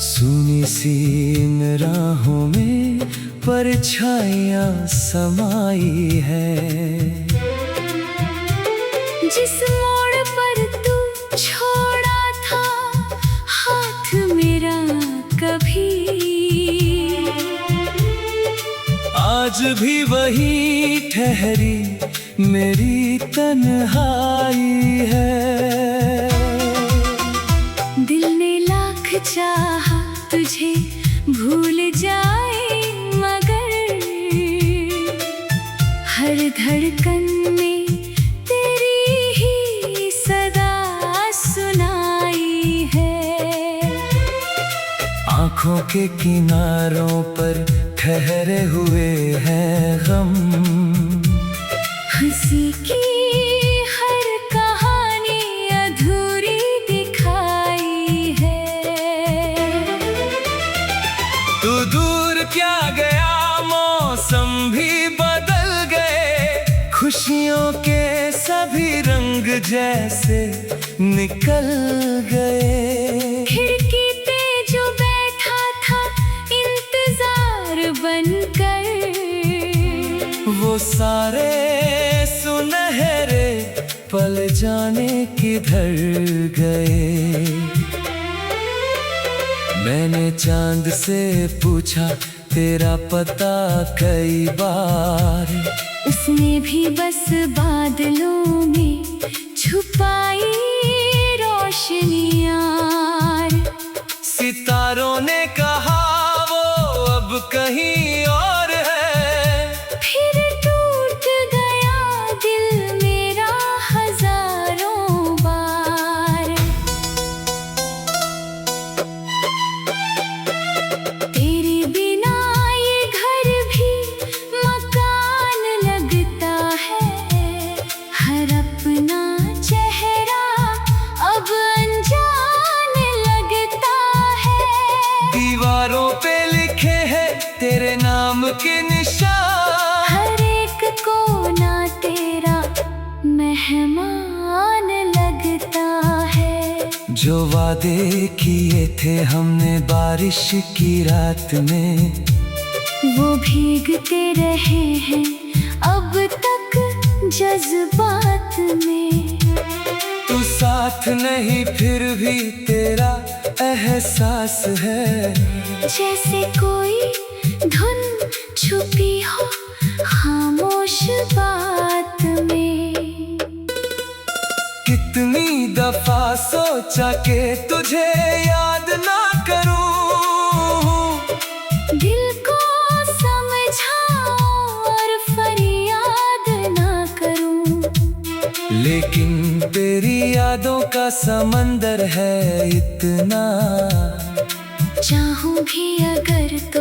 सुनी सी इन राहों में परछाइयाँ समाई है। जिस मोड़ पर तू छोड़ा था हाथ मेरा कभी, आज भी वही ठहरी मेरी तन्हाई है। दिल ने लाख चाहा तुझे भूल जाए, मगर हर धड़कन में तेरी ही सदा सुनाई है। आँखों के किनारों पर ठहरे हुए हैं गम, हंसी की हर कहानी अधूरी दिखाई है। तू दूर क्या गया, मौसम भी बदल गए, खुशियों के सभी रंग जैसे निकल गए। खिड़की पे जो बैठा था इंतजार बनकर, वो सारे सुनहरे पल जाने किधर गए। मैंने चांद से पूछा तेरा पता कई बार, उसने भी बस बादलों में छुपाई रोशनियाँ। सितारों ने कहा वो अब कहीं और है, फिर टूट गया दिल मेरा हजारों बार। तेरे बिना ये घर भी मकान लगता है, हर अपना चेहरा अब अनजान लगता है। दीवारों पे लिखे हैं तेरे नाम के निशान, हर एक कोना तेरा मेहमान लगता है। जो वादे किए थे हमने बारिश की रात में, वो भीगते रहे हैं अब तक जज्बात में। तू साथ नहीं फिर भी तेरा एहसास है, जैसे कोई धुन छुपी हो खामोश बात में। कितनी दफा सोचा कि तुझे याद ना करूं, दिल को समझाऊं और फरियाद ना करूं, लेकिन तेरी यादों का समंदर है इतना। चाहूं भी अगर तो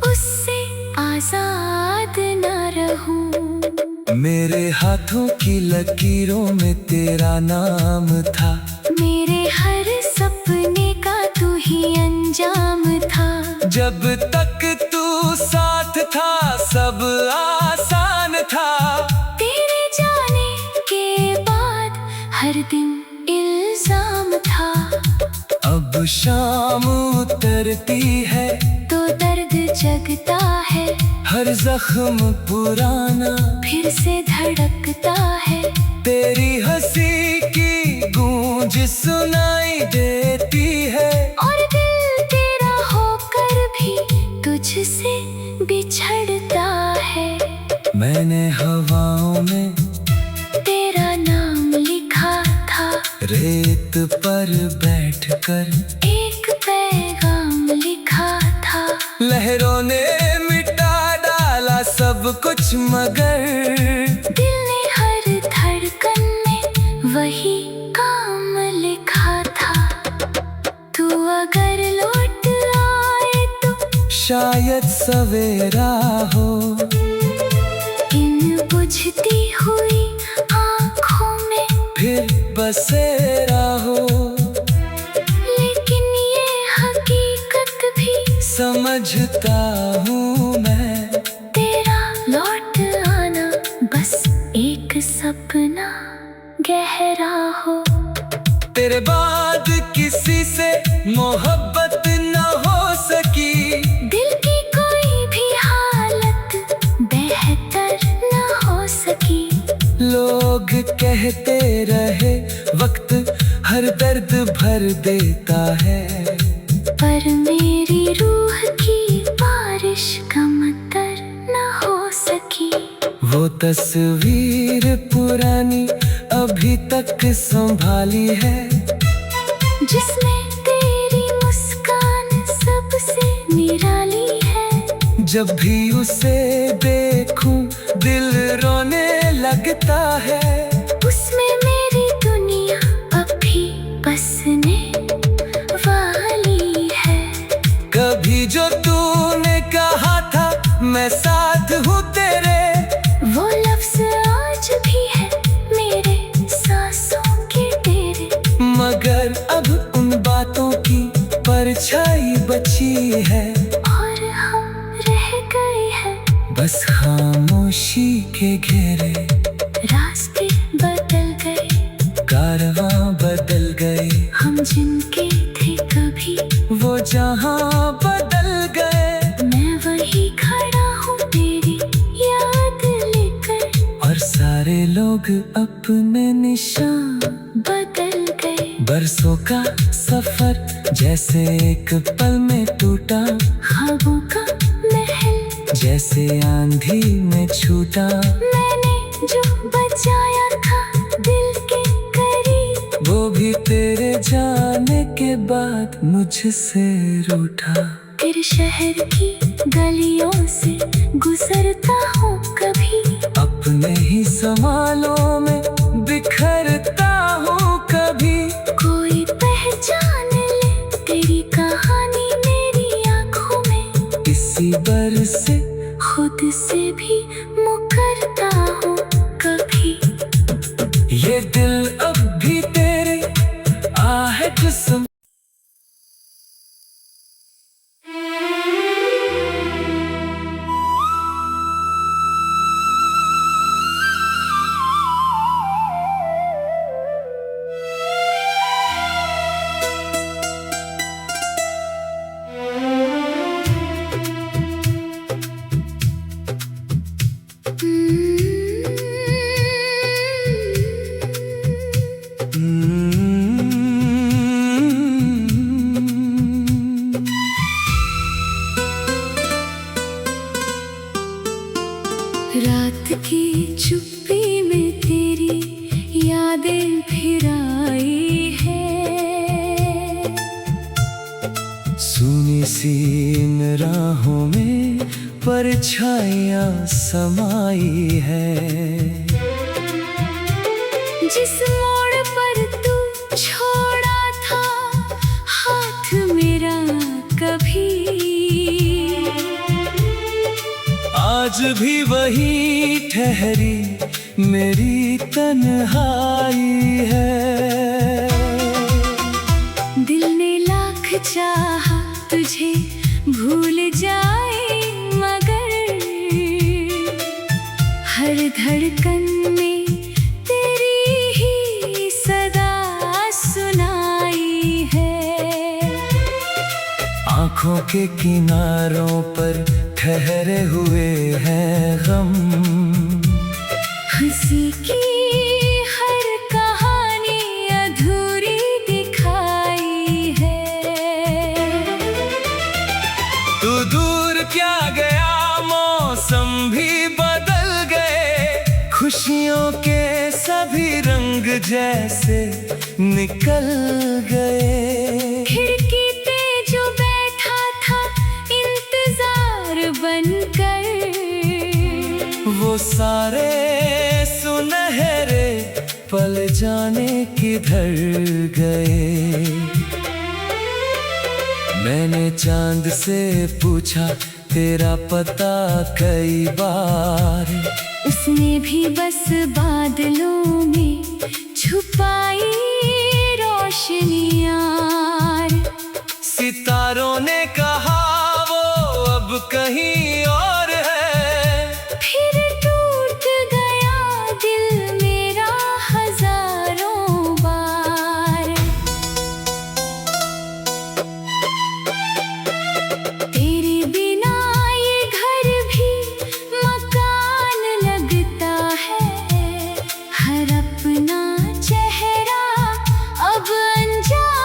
उससे आजाद ना रहूं। मेरे हाथों की लकीरों में तेरा नाम था, मेरे हर सपने का तू ही अंजाम था। जब तक तू साथ था सब आसान था। तेरे जाने के बाद हर दिन इल्जाम था। अब शाम उतरती है तो दर्द जगता है, हर जख्म पुराना फिर से धड़कता है। तेरी हंसी की गूंज सुनाई देती है, और दिल तेरा होकर भी तुझसे बिछड़ता है। मैंने हवाओं में तेरा नाम लिखा था, रेत पर बैठकर एक पैगाम लिखा था। लहरों ने मिटा डाला सब कुछ, मगर दिल ने हर धड़कन में वही काम लिखा था। तू अगर लौट आए तो शायद सवेरा हो। इन बुझती हुई आँखों में फिर बसेरा हो, लेकिन ये हकीकत भी समझता हूँ मैं। तेरा लौट आना बस एक सपना गहरा हो। तेरे बाद किसी से मोहब्बत न भर देता है। पर मेरी रूह की बारिश का मतर न हो सकी। वो तस्वीर पुरानी अभी तक संभाली है, जिसमें तेरी मुस्कान सबसे निराली है। जब भी उसे देखूं दिल रोने लगता है। उसमें मेरी दुनिया अभी बसने वाली है। कभी जो तूने कहा था मैं साथ हूँ तेरे, वो लफ्ज़ आज भी है मेरे सांसों के तेरे। मगर अब उन बातों की परछाई बची है, और हम रह गए हैं बस खामोशी के घेरे। रास्ते बदल गए, कारवां बदल गए, हम जिनके थे कभी वो जहां बदल गए। मैं वही खड़ा हूँ तेरी याद लेकर, और सारे लोग अपने निशान बदल गए। बरसों का सफर जैसे एक पल में टूटा, ख्वाबों का महल जैसे आंधी में छूटा। मैंने जो बचाया था दिल के करीब, वो भी तेरे जाने के बाद मुझसे रूठा। तेरे शहर की गलियों से गुजरता हूँ कभी, अपने ही सवालों में बिखरता हूँ कभी। कोई पहचान ले तेरी कहानी मेरी आँखों में। इसी बर से खुद से भी मुकरता हूँ कभी। ये दिल अब भी तेरे आहट सुन। रात की चुप्पी में तेरी यादें फिर आई है। सुनी सी इन राहों में परछाइयाँ समाई है। जिस मोड़ पर तू छोड़ा था हाथ मेरा कभी, आज भी वही ठहरी मेरी तन्हाई है। दिल ने लाख चाहा तुझे भूल जाए, मगर हर धड़कन में तेरी ही सदा सुनाई है। आँखों के किनारों पर ठहरे हुए हैं गम, हंसी की हर कहानी अधूरी दिखाई है। तू दूर क्या गया मौसम भी बदल गए, खुशियों के सभी रंग जैसे निकल गए। खिड़की पे जो बैठा था इंतजार बनकर, वो सारे सुनहरे पल जाने किधर गए। मैंने चांद से पूछा तेरा पता कई बार, उसने भी बस बादलों में छुपाई रोशनियाँ। सितारों ने कहा वो अब कहीं और है, फिर टूट गया दिल मेरा हजारों बार। तेरे बिना ये घर भी मकान लगता है, हर अपना चेहरा अब अनजान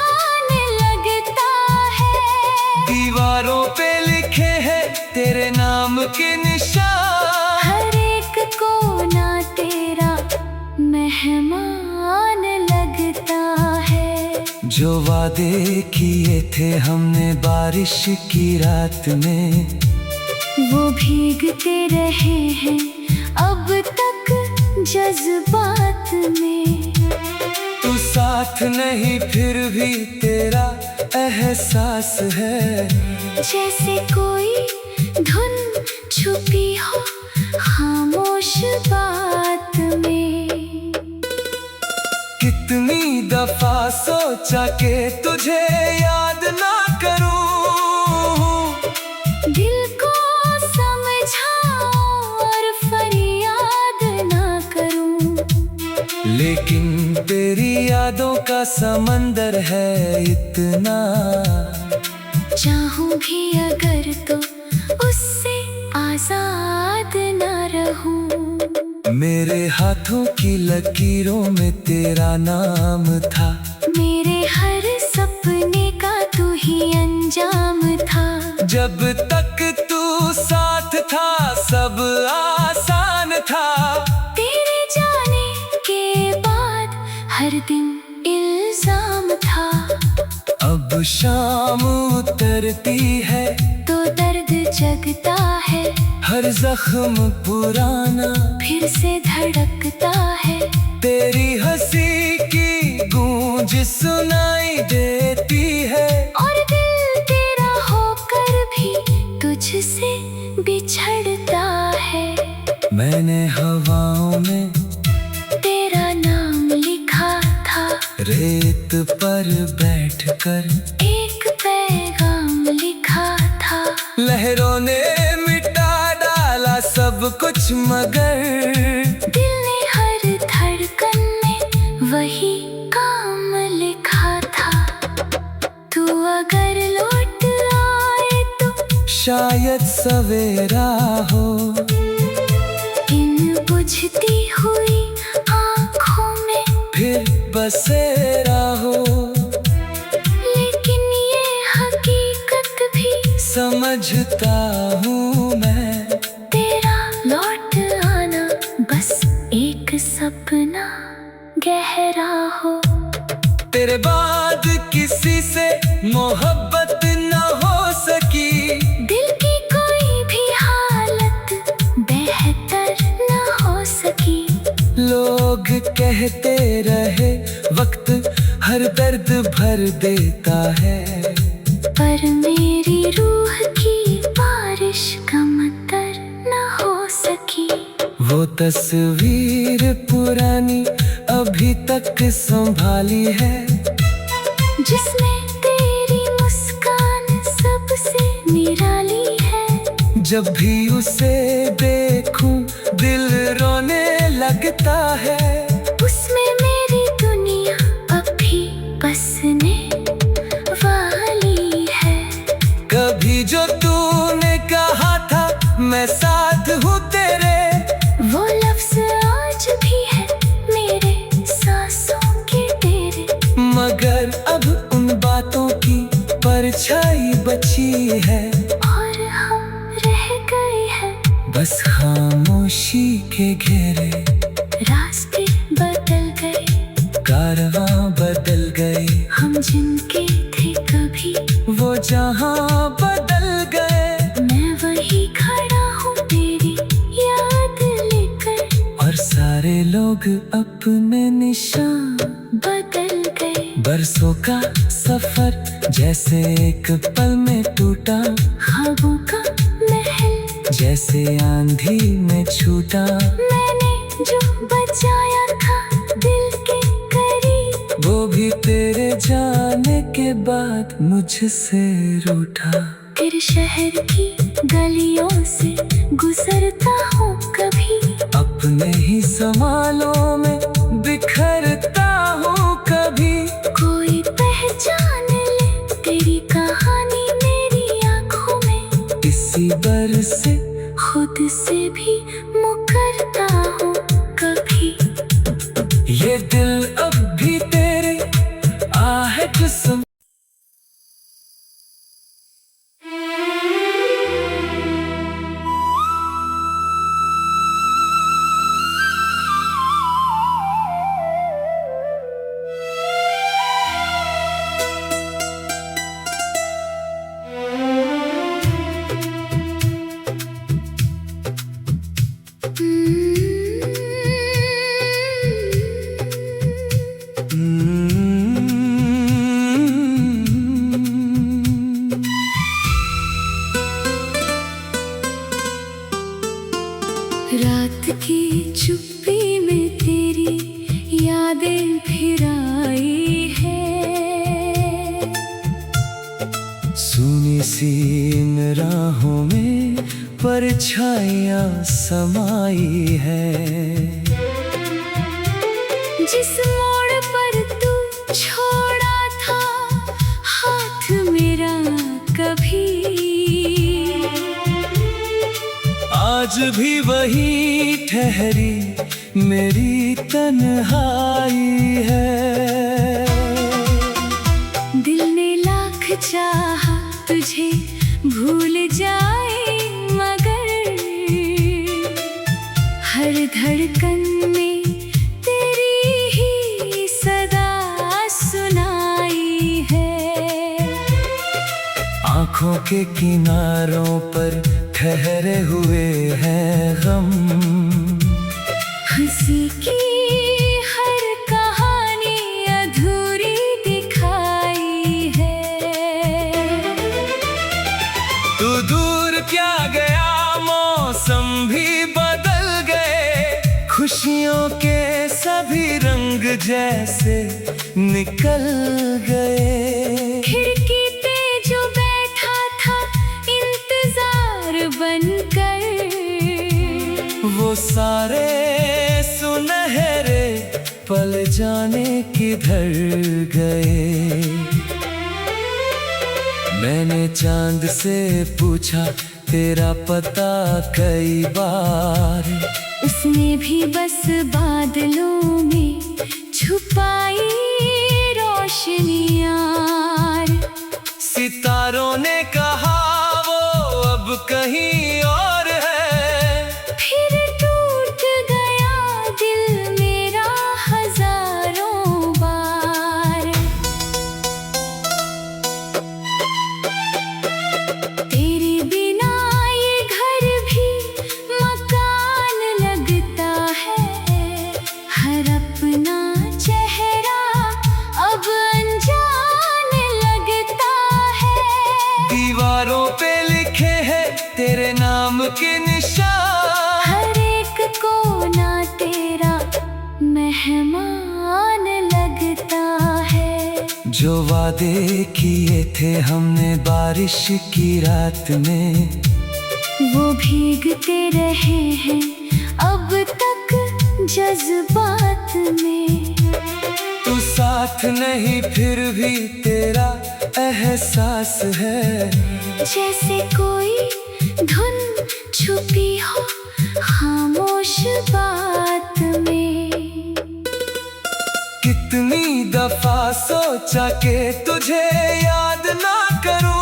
के निशान। हर एक कोना तेरा मेहमान लगता है। जो वादे किए थे हमने बारिश की रात में, वो भीगते रहे हैं अब तक जज्बात में। तू साथ नहीं फिर भी तेरा एहसास है। जैसे कोई धुन छुपी हो खामोश बात में। कितनी दफा सोचा कि तुझे याद ना करूं, दिल को समझाऊं और फरियाद ना करूं। लेकिन तेरी यादों का समंदर है इतना। चाहूं भी अगर तो उससे आजाद ना रहूं। मेरे हाथों की लकीरों में तेरा नाम था। मेरे हर सपने का तू ही अंजाम था। जब तक तू साथ था सब आसान था। तेरे जाने के बाद हर दिन इल्जाम था। अब शाम उतरती है तो दर्द जगता है। हर जख्म पुराना फिर से धड़कता है। तेरी हंसी की गूंज सुनाई देती है। और दिल तेरा होकर भी तुझसे बिछड़ता है। मैंने हवाओं में तेरा नाम लिखा था। रेत पर बैठकर एक पैगाम लिखा था। लहरों ने मिटा डाला सब कुछ मगर दिल ने हर धड़कन में वही काम लिखा था। तू अगर लौट आए तो शायद सवेरा हो। इन बुझती हुई आँखों में फिर बसेरा हो। लेकिन ये हकीकत भी समझता हूँ मैं। तेरा लौट आना बस एक सपना गहरा हो। तेरे बाद किसी से मोहब्बत न हो सकी। दिल की कोई भी हालत बेहतर न हो सकी। लोग कहते रहे वक्त हर दर्द भर देता है। पर मेरी रूह की बारिश कमतर न हो सकी। वो तस्वीर पुरानी अभी तक संभाली है। जिसमें तेरी मुस्कान सबसे निराली है। जब भी उसे देखूं दिल रोने लगता है। उसमें मेरी दुनिया अब भी बसने वाली है। कभी जो तूने कहा था मैं साथ हूँ तेरे, वो लफ्ज आज भी है मेरे सांसों के तेरे। मगर अब उन बातों की परछाई बची है। और हम रह गए हैं बस खामोशी के घेरे। रास्ते बदल गए, कारवां बदल गए। हम जिनके थे कभी वो जहां बदल गए। मैं वही खड़ा हूँ तेरी याद लेकर। और सारे लोग अपने निशान बदल गए। बरसों का सफर जैसे एक पल में टूटा। ख्वाबों का महल जैसे आंधी में छूटा। मैंने जो बचाया था दिल के करीब, वो भी तेरे जाने के बाद मुझसे रूठा। तेरे शहर की गलियों से गुजरता हूँ कभी। अपने ही संभालों में बिखरता हूँ कभी। कोई पहचान ले तेरी कहानी मेरी आँखों में। इसी बर से खुद से भी मुकरता हूँ कभी। ये दिल अब भी तेरे आहट सुन। सुनी सी इन राहों में परछाइयाँ समाई है। जिस मोड़ पर तू छोड़ा था हाथ मेरा कभी, आज भी वही ठहरी मेरी तन्हाई है। दिल ने लाख चाहा तुझे भूल जाए, मगर हर धड़कन में तेरी ही सदा सुनाई है। आँखों के किनारों पर ठहरे हुए हैं गम, हंसी की हर कहानी अधूरी दिखाई है। तू दूर क्या गया, मौसम भी बदल गए, खुशियों के सभी रंग जैसे निकल गए। खिड़की पे जो बैठा था इंतजार बनकर, वो सारे सुनहरे पल जाने किधर गए। मैंने चांद से पूछा तेरा पता कई बार, उसने भी बस बादलों में छुपाई रोशनियाँ। सितारों ने कहा वो अब कहीं और है, फिर टूट गया दिल मेरा हजारों बार। तेरे बिना ये घर भी मकान लगता है, हर अपना चेहरा अब अनजान लगता है। दीवारों पे लिखे हैं तेरे नाम के निशान, हर एक कोना तेरा मेहमान लगता है। जो वादे किए थे हमने बारिश की रात में, वो भीगते रहे हैं अब तक जज्बात में। तू साथ नहीं फिर भी तेरा एहसास है, जैसे कोई धुन छुपी हो खामोश बात में। कितनी दफा सोचा कि तुझे याद ना करूं,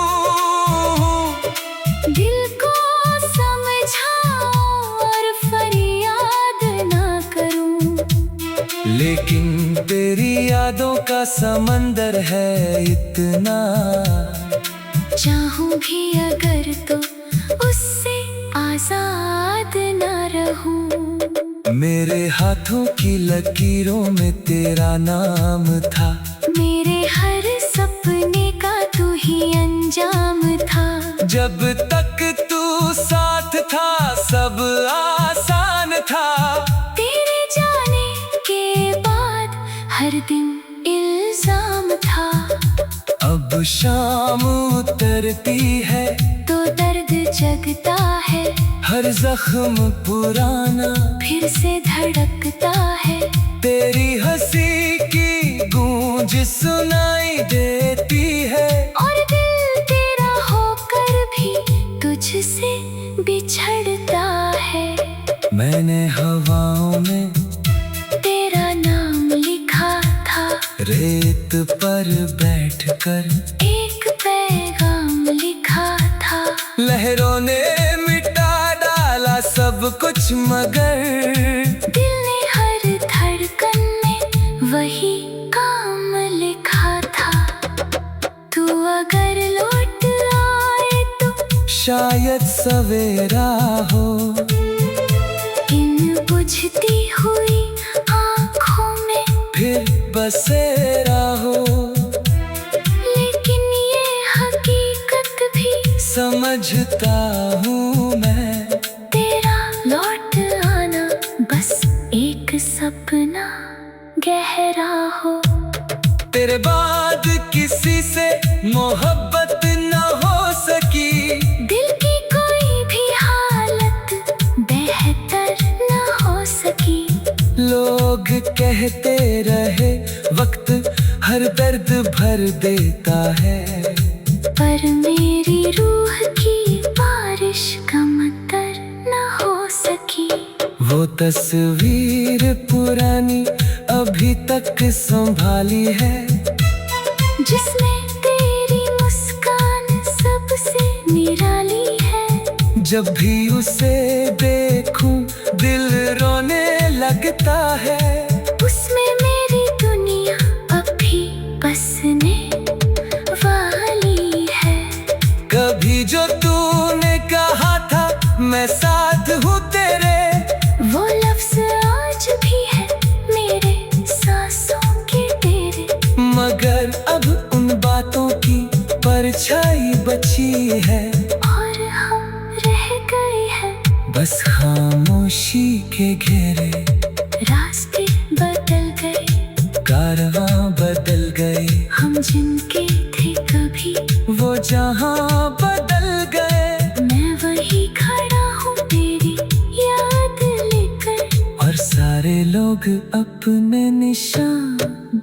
दिल को समझाऊं और फरियाद ना करूं, लेकिन तेरी यादों का समंदर है इतना। चाहूं भी अगर तो उससे आजाद ना रहूं। मेरे हाथों की लकीरों में तेरा नाम था, मेरे हर सपने का तू ही अंजाम था। जब तक तू साथ था सब आसान था। तेरे जाने के बाद हर दिन इल्जाम था। अब शाम उतरती है तो दर्द जगता है, हर जख्म पुराना फिर से धड़कता है। तेरी हंसी की गूंज सुनाई देती है, और दिल तेरा होकर भी तुझसे बिछड़ता है। मैंने हवाओं में तेरा नाम लिखा था, रेत पर बैठकर एक पैगाम लिखा था। लहरों ने मिटा डाला सब कुछ, मगर दिल ने हर धड़कन में वही काम लिखा था। तू अगर लौट आए तो शायद सवेरा हो। इन बुझती हुई आँखों में फिर बसेरा हो, लेकिन ये हकीकत भी समझता हूँ मैं। तेरा लौट आना बस एक सपना गहरा हो। तेरे बाद किसी से मोहब्बत न भर देता है। पर मेरी रूह की बारिश का मतर न हो सकी। वो तस्वीर पुरानी अभी तक संभाली है, जिसमें तेरी मुस्कान सबसे निराली है। जब भी उसे देखूं दिल रोने लगता है। उसमें मेरी दुनिया अभी बसने वाली है। कभी जो तूने कहा था मैं साथ हूँ तेरे, वो लफ्ज़ आज भी है मेरे सांसों के तेरे। मगर अब उन बातों की परछाई बची है। और हम रह गए हैं बस खामोशी के घेरे। रास्ते बदल गए, कारवां बदल गए, हम जिनके थे कभी वो जहां बदल गए। मैं वही खड़ा हूँ तेरी याद लेकर। और सारे लोग अपने निशान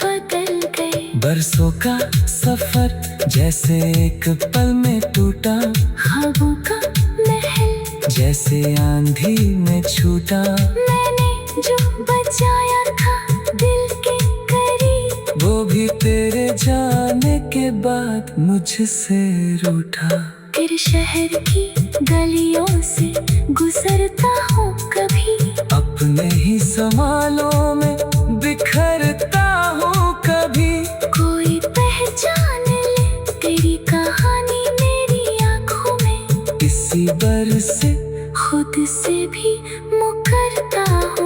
बदल गए। बरसों का सफर जैसे एक पल में टूटा। ख्वाबों का महल जैसे आंधी में छूटा। मैंने जो बचाया था दिल के करीब, वो भी तेरे जाने के बाद मुझसे रूठा। तेरे शहर की गलियों से गुजरता हूँ कभी, अपने ही संभालों में बिखरता हूँ कभी। कोई पहचान ले तेरी कहानी मेरी आंखों में। इसी बर से खुद से भी मुकरता हूँ।